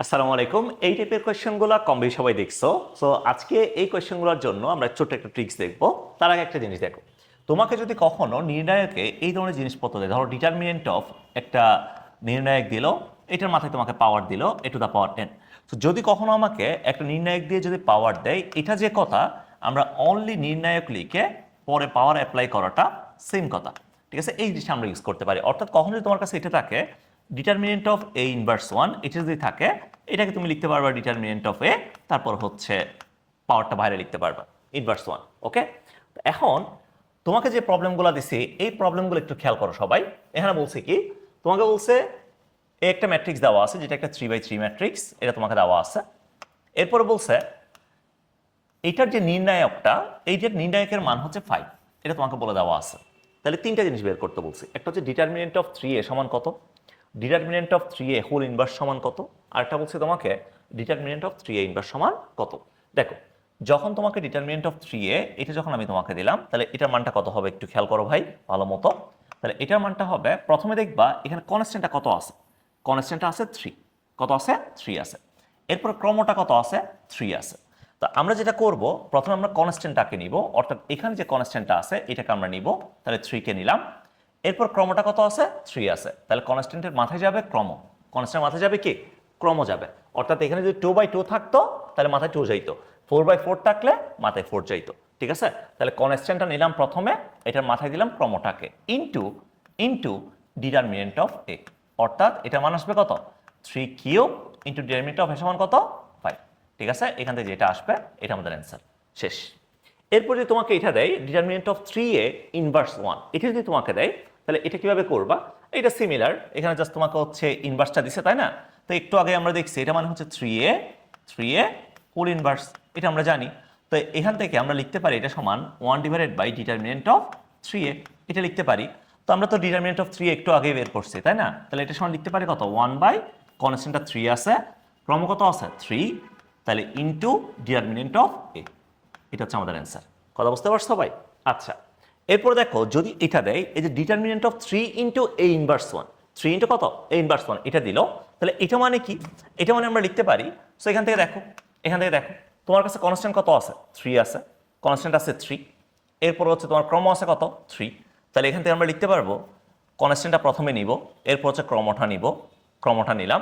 আসসালামু আলাইকুম। এই টাইপের কোয়েশ্চেনগুলো কম বেশি সবাই দেখছো। সো আজকে এই কোয়েশ্চেনগুলোর জন্য আমরা ছোট্ট একটা ট্রিক্স দেখবো। তার আগে একটা জিনিস দেখো, তোমাকে যদি কখনো নির্ণায়কে এই ধরনের জিনিসপত্র দেয়, ধরো ডিটারমিনেন্ট অফ একটা নির্ণায়ক দিল, এটার মাথায় তোমাকে পাওয়ার দিল এ টু দ্য পাওয়ার এন। তো যদি কখনো আমাকে একটা নির্ণায়ক দিয়ে যদি পাওয়ার দেয়, এটা যে কথা আমরা অনলি নির্ণায়ক লিখে পরে পাওয়ার অ্যাপ্লাই করাটা সেম কথা, ঠিক আছে? এই জিনিসটা আমরা ইউজ করতে পারি। অর্থাৎ কখনো যদি তোমার কাছে এটা থাকে determinant of A inverse one, এটা যদি থাকে এটাকে তুমি লিখতে পারবা ডিটারমিনেন্ট অফ এ, তারপর হচ্ছে পাওয়ারটা বাইরে লিখতে পারবা ইনভার্স ওয়ান। ওকে, এখন তোমাকে যে প্রবলেমগুলো দিছি এই প্রবলেমগুলো একটু খেয়াল করো সবাই। এখানে বলছে কি, তোমাকে বলছে একটা ম্যাট্রিক্স দেওয়া আছে, যেটা একটা 3x3 ম্যাট্রিক্স, এটা তোমাকে দেওয়া আছে। এরপরে বলছে এইটার যে নির্ণায়কটা, এই যে নির্ণায়কের মান হচ্ছে 5, এটা তোমাকে বলে দেওয়া আছে। তাহলে তিনটা জিনিস বের করতে বলছি। একটা হচ্ছে ডিটারমিনেন্ট অফ 3a সমান কত, determinant of 3a whole inverse সমান কত, আর একটা বলছে তোমাকে ডিটারমিনেন্ট অফ 3a ইনভার্স সমান কত। দেখো, যখন তোমাকে ডিটারমিনেন্ট অফ 3a এটা যখন আমি তোমাকে দিলাম, তাহলে এটার মানটা কত হবে একটু খেয়াল করো ভাই ভালো মতো। তাহলে এটার মানটা হবে, প্রথমে দেখবা এখানে কনস্ট্যান্টটা কত আছে, কনস্ট্যান্টটা আছে 3, কত আছে 3 আছে। এরপর ক্রমটা কত আছে 3 আছে। তো আমরা যেটা করব, প্রথমে আমরা কনস্ট্যান্টটাকে নিব, অর্থাৎ এখানে যে কনস্ট্যান্টটা আছে এটাকে আমরা নিব, তাহলে 3 কে নিলাম। এরপর ক্রমটা কত আছে 3 আছে, তাহলে কনস্ট্যান্টের মাথায় যাবে ক্রম, কনস্ট্যান্টের মাথায় যাবে কি ক্রম যাবে। অর্থাৎ এখানে যদি 2/2 থাকতো তাহলে মাথায় 2 যাইতো, 4/4 থাকলে মাথায় 4 যাইতো, ঠিক আছে? তাহলে কনস্ট্যান্টটা নিলাম প্রথমে, এটার মাথায় দিলাম ক্রমটাকে, ইনটু ইনটু ডিটারমিনেন্ট অফ এ, অর্থাৎ এটা মান আসবে কত 3 cube into determinant of A সমান কত 5, ঠিক আছে? এখান থেকে যেটা আসবে এটা আমাদের অ্যান্সার, শেষ। এরপর যদি তোমাকে এটা দেয় ডিটারমিনেন্ট অফ 3a ইনভার্স 1, এটা যদি তোমাকে দেয় তাহলে এটা কিভাবে করবা, এটা সিমিলার, এখানে জাস্ট তোমাকে হচ্ছে ইনভার্সটা দিছে তাই না? তো একটু আগে আমরা দেখছি এটা মানে হচ্ছে 3a হোল ইনভার্স, এটা আমরা জানি। তো এখান থেকে আমরা লিখতে পারি এটা সমান 1 divided by determinant of 3a, এটা লিখতে পারি। তো আমরা তো ডিটারমিনেন্ট অফ 3 একটু আগে বের করছি তাই না? তাহলে এটা সমান লিখতে পারি কত 1 বাই কনস্ট্যান্টটা 3 আছে, ক্রম কত আছে 3, তাহলে ইনটু ডিটারমিনেন্ট অফ এ, এটা হচ্ছে আমাদের অ্যান্সার। কথা বুঝতে পারছো ভাই? আচ্ছা, এরপর দেখো যদি এটা দেয় এই যে determinant of 3 into A inverse 1, 3 into কত এ ইনভার্স 1 এটা দিল, তাহলে এটা মানে কি, এটা মানে আমরা লিখতে পারি। সো এখান থেকে দেখো, এখান থেকে দেখো তোমার কাছে কনস্ট্যান্ট কত আছে 3 আছে, কনস্ট্যান্ট আছে 3, এরপর হচ্ছে তোমার ক্রম আছে কত 3, তাহলে এখান থেকে আমরা লিখতে পারবো কনস্ট্যান্টটা প্রথমে নিব, এরপর হচ্ছে ক্রমটা নিব, ক্রমটা নিলাম,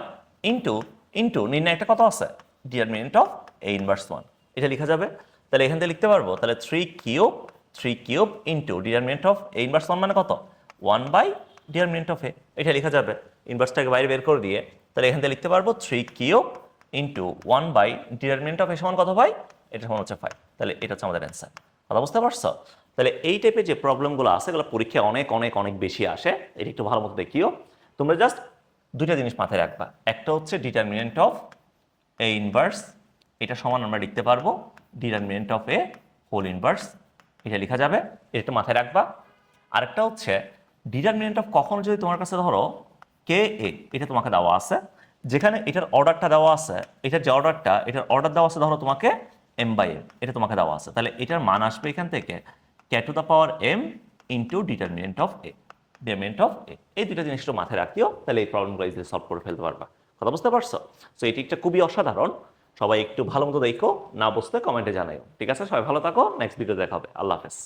ইনটু ইনটু নির্ণয়টা কত আছে ডিটারমিনেন্ট অফ এ ইনভার্স 1, এটা লেখা যাবে। তাহলে এখান থেকে লিখতে পারবো তাহলে 3 cube into determinant of A inverse 1 মানে কত 1 বাই ডিটারমিনেন্ট অফ এ, এটা লেখা যাবে। ইনভার্সটাকে বাইরে বের করে দিয়ে তাহলে এখান থেকে লিখতে পারবো 3 cube into 1 by determinant of A সমান কত ভাই, এটা সমান হচ্ছে 5, তাহলে এটা হচ্ছে আমাদের অ্যান্সার। কথা বুঝতে পারছো? তাহলে এই টাইপের যে প্রবলেমগুলো আছে এগুলো পরীক্ষায় অনেক অনেক অনেক বেশি আসে, এটা একটু ভালো মতো দেখিও। তোমরা জাস্ট দুইটা জিনিস মাথায় রাখবা, একটা হচ্ছে ডিটারমিনেন্ট অফ এ ইনভার্স, এটা সমান আমরা লিখতে পারবো determinant of A whole inverse, এটা লেখা যাবে, এটা মাথায় রাখবা। আরেকটা হচ্ছে ডিটারমিনেন্ট অফ কখনো যদি তোমার কাছে ধরো কে এ, এটা তোমাকে দেওয়া আছে, যেখানে এটার অর্ডারটা দেওয়া আছে, এটার যে অর্ডারটা এটার অর্ডার দেওয়া আছে ধরো তোমাকে এম বাই এম, এটা তোমাকে দেওয়া আছে, তাহলে এটার মান আসবে এখান থেকে K to the power M into determinant of A, determinant of A. এই দুটো জিনিস একটু মাথায় রাখিও, তাহলে এই প্রবলেমগুলো ইজিলি সলভ করে ফেলতে পারবা। কথা বুঝতে পারছো? সো এটি একটা খুবই অসাধারণ, সবাই একটু ভালো মতো দেখো, না বুঝতে কমেন্টে জানাইও, ঠিক আছে? সবাই ভালো থাকো, নেক্সট ভিডিও দেখা হবে, আল্লাহ হাফেজ।